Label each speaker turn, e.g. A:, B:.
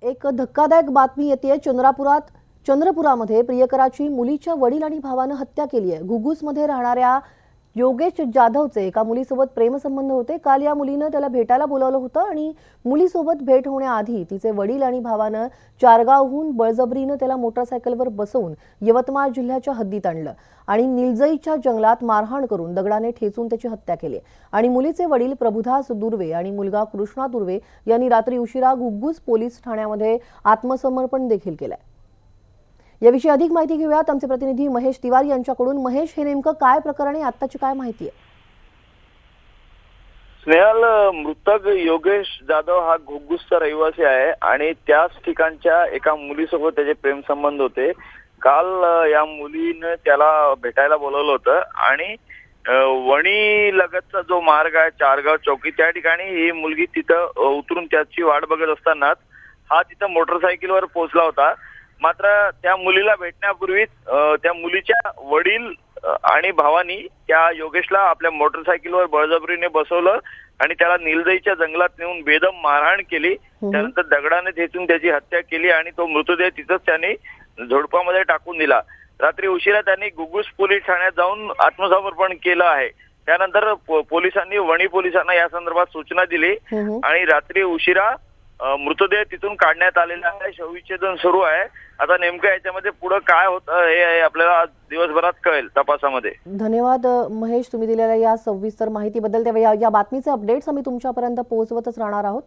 A: एक धक्कादायक बातमी येते चंद्रपुरामध्ये प्रियकराची मुलीच्या वडील आणि भावानं हत्या केली आहे। घुगुसमध्ये राहणाऱ्या योगेश जाधवचे एका मुलीसोबत प्रेमसंबंध होते। काल या मुलीनं त्याला भेटायला बोलावलं होतं आणि मुलीसोबत भेट होण्याआधी तिचे वडील आणि भावानं चारगावहून बळजबरीनं त्याला मोटरसायकलवर बसवून यवतमाळ जिल्ह्याच्या हद्दीत आणलं आणि निलजईच्या जंगलात मारहाण करून दगडाने ठेचून त्याची हत्या केली। आणि मुलीचे वडील प्रभुदास दुर्वे आणि मुलगा कृष्णा दुर्वे यांनी रात्री उशिरा घुगुस पोलीस ठाण्यामध्ये आत्मसमर्पण देखील केलंय। याविषयी अधिक माहिती घेऊयात आमचे प्रतिनिधी महेश तिवारी यांच्याकडून। महेश, हे नेमकं काय प्रकरण आहे, आत्ताची काय माहिती आहे?
B: स्नेहल, मृतक योगेश जाधव हा घुगुसचा रहिवासी आहे आणि त्याच ठिकाणच्या एका मुलीसोबत त्याचे प्रेमसंबंध होते। काल या मुलीने त्याला भेटायला बोलवलं होतं आणि वणी लगतचा जो मार्ग आहे चारगाव चौकी, त्या ठिकाणी ही मुलगी तिथं उतरून त्याची वाट बघत असतानाच हा तिथं मोटरसायकलवर पोहोचला होता। मात्र त्या मुलीला भेटण्यापूर्वीच त्या मुलीच्या वडील आणि भावानी त्या योगेशला आपल्या मोटरसायकलवर बळजबरीने बसवलं आणि त्याला निलजईच्या जंगलात नेऊन बेदम मारहाण केली। त्यानंतर दगडाने ठेचून त्याची हत्या केली आणि तो मृतदेह तिथंच त्यांनी झोडपामध्ये टाकून दिला। रात्री उशिरा त्यांनी घुगुस पोलीस ठाण्यात जाऊन आत्मसमर्पण केलं आहे। त्यानंतर पोलिसांनी वणी पोलिसांना या संदर्भात सूचना दिली आणि रात्री उशिरा मृतदेह तिथून काढण्यात आलेला आहे। शवविच्छेदन सुरू आहे। आता नेमकं याच्यामध्ये पुढे काय होतं हे आपल्याला दिवसभरात कळेल तपासामध्ये।
A: धन्यवाद महेश, तुम्ही दिलेल्या या सविस्तर माहितीबद्दल। या बातमीचे अपडेट्स आम्ही तुमच्यापर्यंत पोहोचवतच राहणार आहोत।